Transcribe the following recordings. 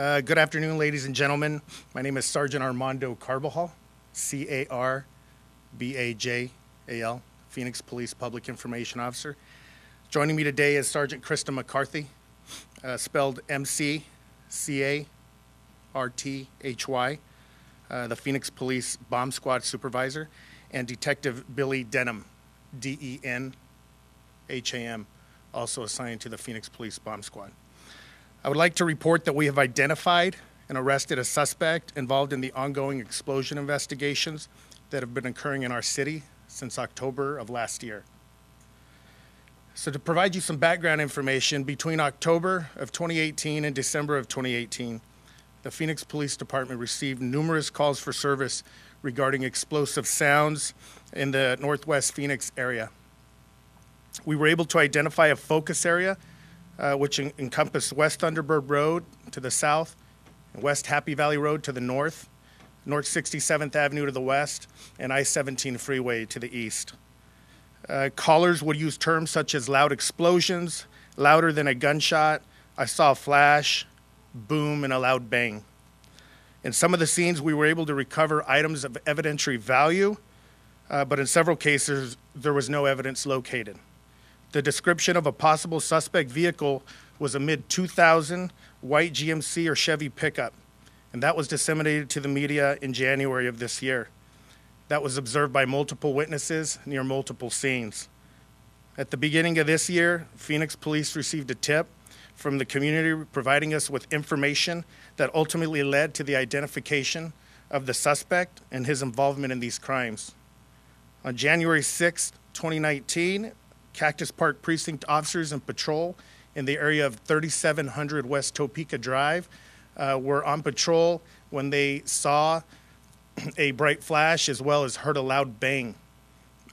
Good afternoon, ladies and gentlemen. My name is Sergeant Armando Carbajal, Carbajal, Phoenix Police Public Information Officer. Joining me today is Sergeant Krista McCarthy, spelled McCarthy, the Phoenix Police Bomb Squad Supervisor, and Detective Billy Denham, Denham, also assigned to the Phoenix Police Bomb Squad. I would like to report that we have identified and arrested a suspect involved in the ongoing explosion investigations that have been occurring in our city since October of last year. So to provide you some background information, between October of 2018 and December of 2018, the Phoenix Police Department received numerous calls for service regarding explosive sounds in the Northwest Phoenix area. We were able to identify a focus area which encompassed West Thunderbird Road to the south, West Happy Valley Road to the north, North 67th Avenue to the west, and I-17 freeway to the east. Callers would use terms such as loud explosions, louder than a gunshot, I saw a flash, boom, and a loud bang. In some of the scenes, we were able to recover items of evidentiary value, but in several cases, there was no evidence located. The description of a possible suspect vehicle was a mid-2000 white GMC or Chevy pickup, and that was disseminated to the media in January of this year. That was observed by multiple witnesses near multiple scenes. At the beginning of this year, Phoenix Police received a tip from the community providing us with information that ultimately led to the identification of the suspect and his involvement in these crimes. On January 6, 2019, Cactus Park Precinct officers in patrol in the area of 3700 West Topeka Drive were on patrol when they saw a bright flash as well as heard a loud bang.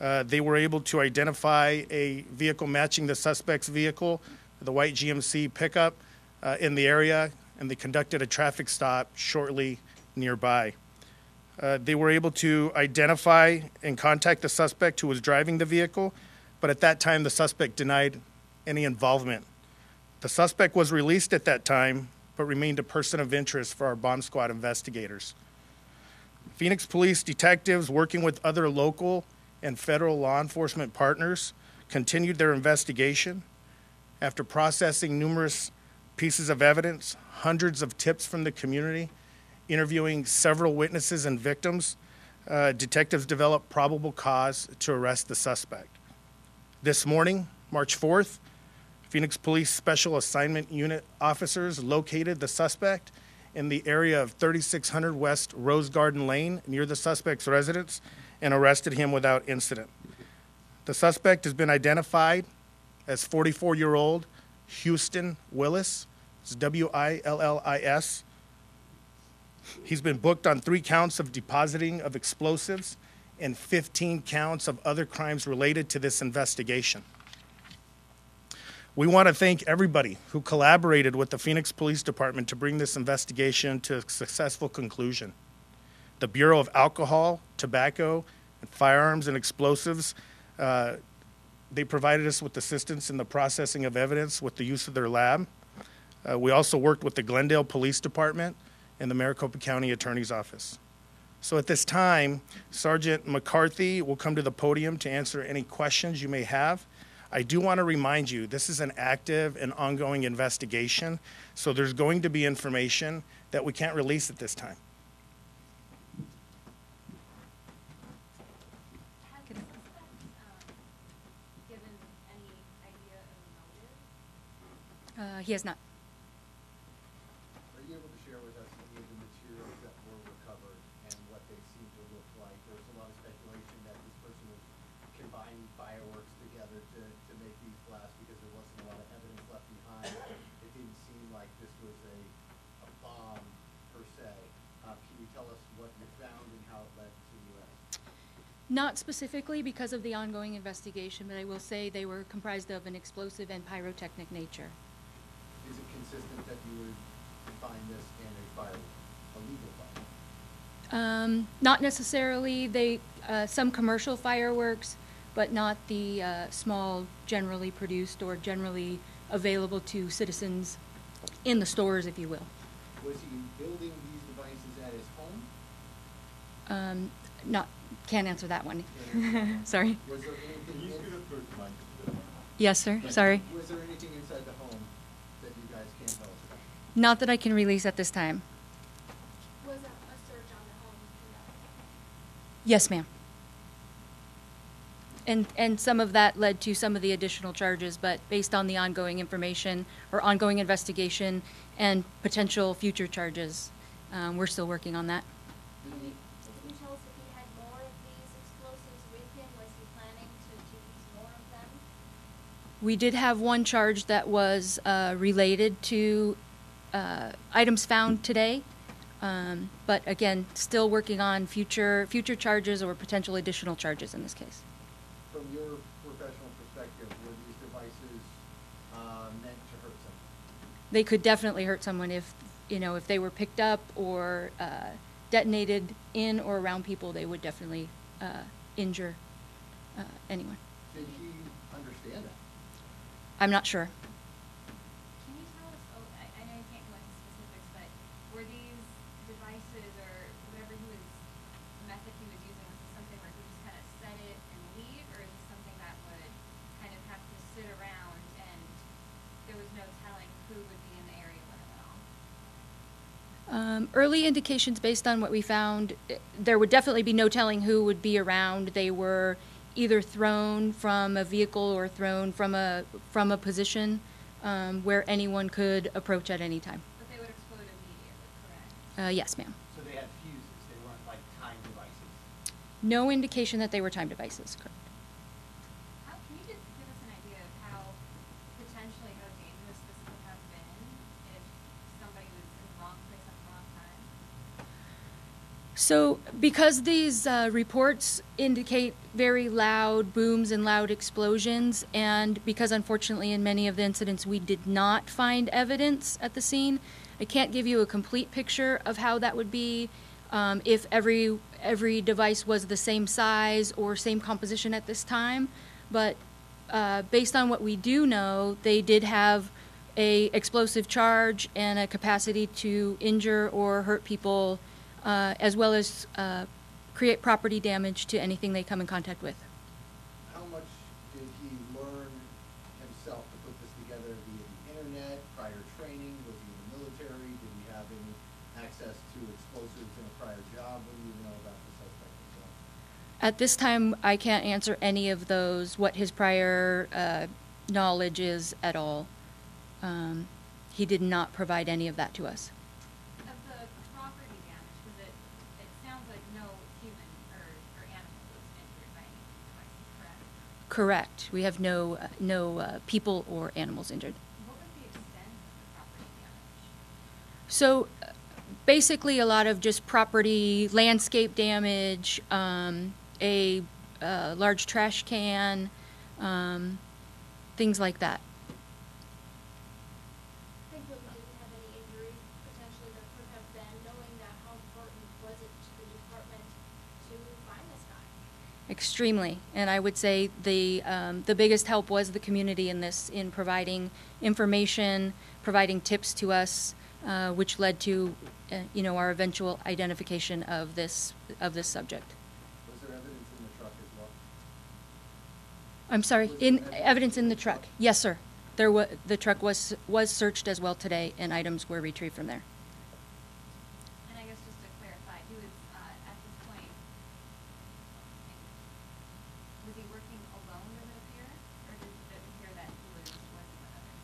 They were able to identify a vehicle matching the suspect's vehicle, the white GMC pickup, in the area, and they conducted a traffic stop shortly nearby. They were able to identify and contact the suspect who was driving the vehicle, but at that time, the suspect denied any involvement. The suspect was released at that time, but remained a person of interest for our bomb squad investigators. Phoenix Police detectives, working with other local and federal law enforcement partners, continued their investigation. After processing numerous pieces of evidence, hundreds of tips from the community, interviewing several witnesses and victims, detectives developed probable cause to arrest the suspect. This morning, March 4th, Phoenix Police Special Assignment Unit officers located the suspect in the area of 3600 West Rose Garden Lane near the suspect's residence and arrested him without incident. The suspect has been identified as 44-year-old Houston Willis. It's Willis. He's been booked on 3 counts of depositing of explosives and 15 counts of other crimes related to this investigation. We want to thank everybody who collaborated with the Phoenix Police Department to bring this investigation to a successful conclusion. The Bureau of Alcohol, Tobacco, and Firearms and Explosives, they provided us with assistance in the processing of evidence with the use of their lab. We also worked with the Glendale Police Department and the Maricopa County Attorney's Office. So at this time, Sergeant McCarthy will come to the podium to answer any questions you may have. I do want to remind you, this is an active and ongoing investigation, so there's going to be information that we can't release at this time. Has the suspect given any idea of motive? He has not. Are you able to share with us any of the materials that were recovered and what they seem to look like? There was a lot of speculation that this person was combining fireworks together to make these blasts because there wasn't a lot of evidence left behind. It didn't seem like this was a bomb per se. Can you tell us what you found and how it led to the arrest? Not specifically because of the ongoing investigation, but I will say they were comprised of an explosive and pyrotechnic nature. Is it consistent that you would find this in a legal firework? Not necessarily. Some commercial fireworks, but not the small, generally produced or generally available to citizens in the stores, if you will. Was he building these devices at his home? Can't answer that one. Sorry. Was there anything Yes, sir. Sorry. Was there anything inside the home that you guys can't tell us about? Not that I can release at this time. Was a search on the home conducted? Yes, ma'am. And some of that led to some of the additional charges, but based on the ongoing information or ongoing investigation and potential future charges, we're still working on that. Can you tell us if he had more of these explosives with him? Was he planning to use more of them? We did have one charge that was related to items found today, but again, still working on future charges or potential additional charges in this case. From your professional perspective, were these devices meant to hurt someone? They could definitely hurt someone if they were picked up or detonated in or around people. They would definitely injure anyone. Did he understand that? I'm not sure. Can you tell us, I know you can't go into specifics, but were these devices or whatever the method he was using, was this something where he would just kind of set it and leave, or is this something that would kind of have to sit around and there was no telling who would be in the area when it went off? Early indications based on what we found, there would definitely be no telling who would be around. They were either thrown from a vehicle or thrown from a position where anyone could approach at any time. But they would explode immediately, correct? Yes, ma'am. So they had fuses, they weren't like time devices? No indication that they were time devices. Correct. Can you just give us an idea of how dangerous this would have been if somebody was in the wrong place at the wrong time? So because these reports indicate very loud booms and loud explosions, and because unfortunately in many of the incidents we did not find evidence at the scene, I can't give you a complete picture of how that would be if every device was the same size or same composition at this time. But based on what we do know, they did have a explosive charge and a capacity to injure or hurt people, as well as create property damage to anything they come in contact with. How much did he learn himself to put this together via the internet, prior training? Was he in the military? Did he have any access to explosives in a prior job? What do you know about the suspect himself? At this time, I can't answer any of those, what his prior knowledge is at all. He did not provide any of that to us. Of the property damage, because it sounds like no human or animal was injured by any of these devices, correct? Correct. We have no people or animals injured. What was the extent of the property damage? So basically a lot of just property, landscape damage, a large trash can, things like that. Thankfully, we didn't have any injuries potentially that could have been, knowing that how important was it to the department to find this guy? Extremely, and I would say the biggest help was the community in this, in providing information, providing tips to us, which led to, our eventual identification of this subject. Was there evidence in the truck as well? I'm sorry, evidence in the truck? Yes, sir. The truck was searched as well today, and items were retrieved from there. And I guess just to clarify, he was, at this point, was he working alone, does it appear? Or does it appear that he was working with other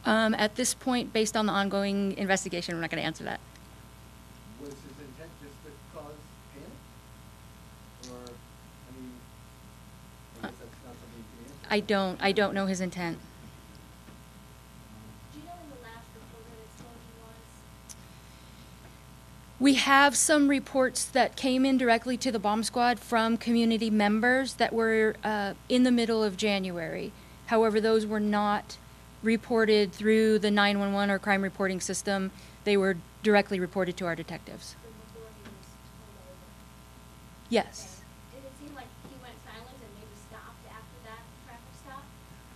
people? At this point, based on the ongoing investigation, we're not going to answer that. Was his intent just to cause panic? Or, I guess that's not something you can answer. I don't know his intent. Do you know when the last reported explosion was? We have some reports that came in directly to the bomb squad from community members that were in the middle of January. However, those were not reported through the 911 or crime reporting system. They were directly reported to our detectives. So before he was pulled over? Yes. Did it seem like he went silent and maybe stopped after that traffic stop?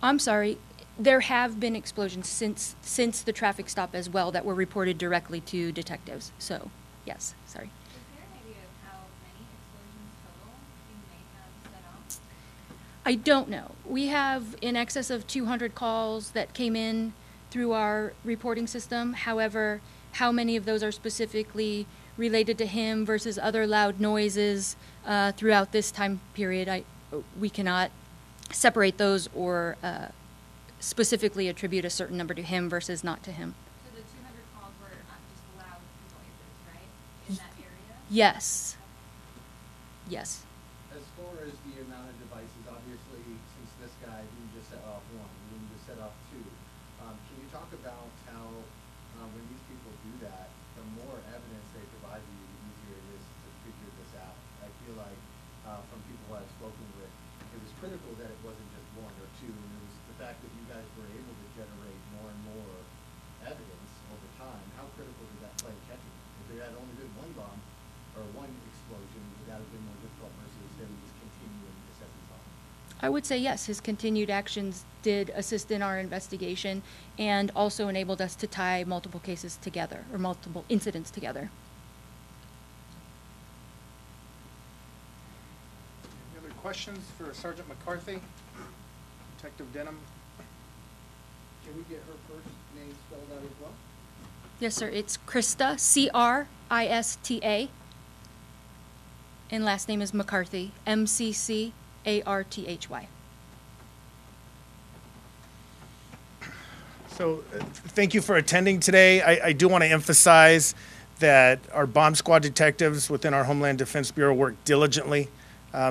I'm sorry. There have been explosions since the traffic stop as well that were reported directly to detectives. So, yes, sorry. Is there an idea of how many explosions total you may have set off? I don't know. We have in excess of 200 calls that came in through our reporting system. However, how many of those are specifically related to him versus other loud noises throughout this time period, we cannot separate those or specifically attribute a certain number to him versus not to him. So the 200 calls were just loud noises, right? In that area? Yes. Yes. As far as the amount of devices, obviously, since this guy didn't just set off one, he didn't just set off two, can you talk about how, when these people do that, the more evidence they provide you, the easier it is to figure this out? I feel like, from people I've spoken with, it was critical that it wasn't just one or two, and it was the fact that you guys were able to generate more and more evidence over time. How critical did that play in catching them? If there had only been one bomb, or one explosion, would that have been more difficult versus them just continuing to set these off? I would say yes. His continued actions did assist in our investigation and also enabled us to tie multiple cases together or multiple incidents together. Any other questions for Sergeant McCarthy? Detective Denham? Can we get her first name spelled out as well? Yes, sir. It's Krista, Crista, and last name is McCarthy, McCarthy. So thank you for attending today. I do want to emphasize that our bomb squad detectives within our Homeland Defense Bureau worked diligently.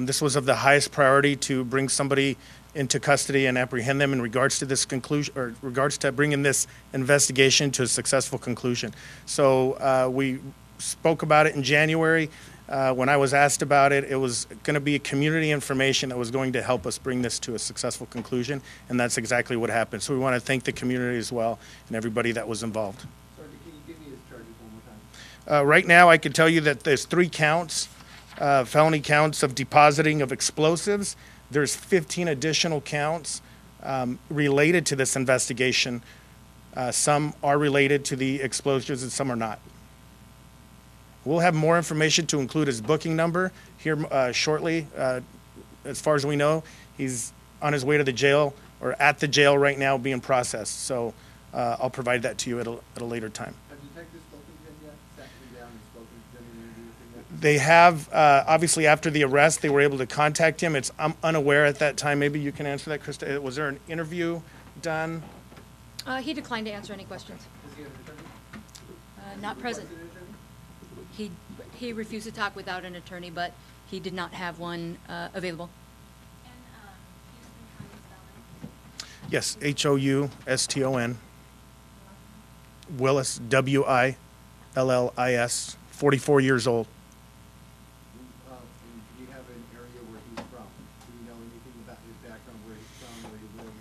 This was of the highest priority to bring somebody into custody and apprehend them in regards to this conclusion, or regards to bringing this investigation to a successful conclusion. So we spoke about it in January. When I was asked about it, it was going to be community information that was going to help us bring this to a successful conclusion, and that's exactly what happened. So we want to thank the community as well and everybody that was involved. Sergeant, can you give me his charges one more time? Right now, I can tell you that there's 3 counts, felony counts of depositing of explosives. There's 15 additional counts related to this investigation. Some are related to the explosions and some are not. We'll have more information to include his booking number here shortly. As far as we know, he's on his way to the jail or at the jail right now being processed. So I'll provide that to you at a later time. Have detectives spoken to him yet? Sat him down and spoken to him and interviewed with him yet? They have, obviously after the arrest, they were able to contact him. I'm unaware at that time. Maybe you can answer that, Krista. Was there an interview done? He declined to answer any questions. Does he have an attorney? Not present. Requested an attorney? He refused to talk without an attorney, but he did not have one available. And Yes, Houston County spelling? Houston. Willis, Willis, 44 years old. And do you have an area where he's from? Do you know anything about his background, where he's from, where he lives?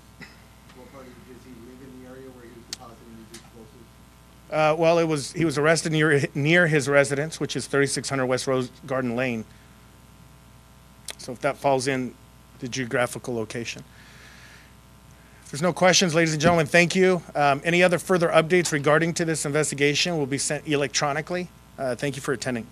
What part does he live in the area where he was depositing these explosives? Well, he was arrested near his residence, which is 3600 West Rose Garden Lane. So if that falls in the geographical location. If there's no questions, ladies and gentlemen, thank you. Any other further updates regarding to this investigation will be sent electronically. Thank you for attending.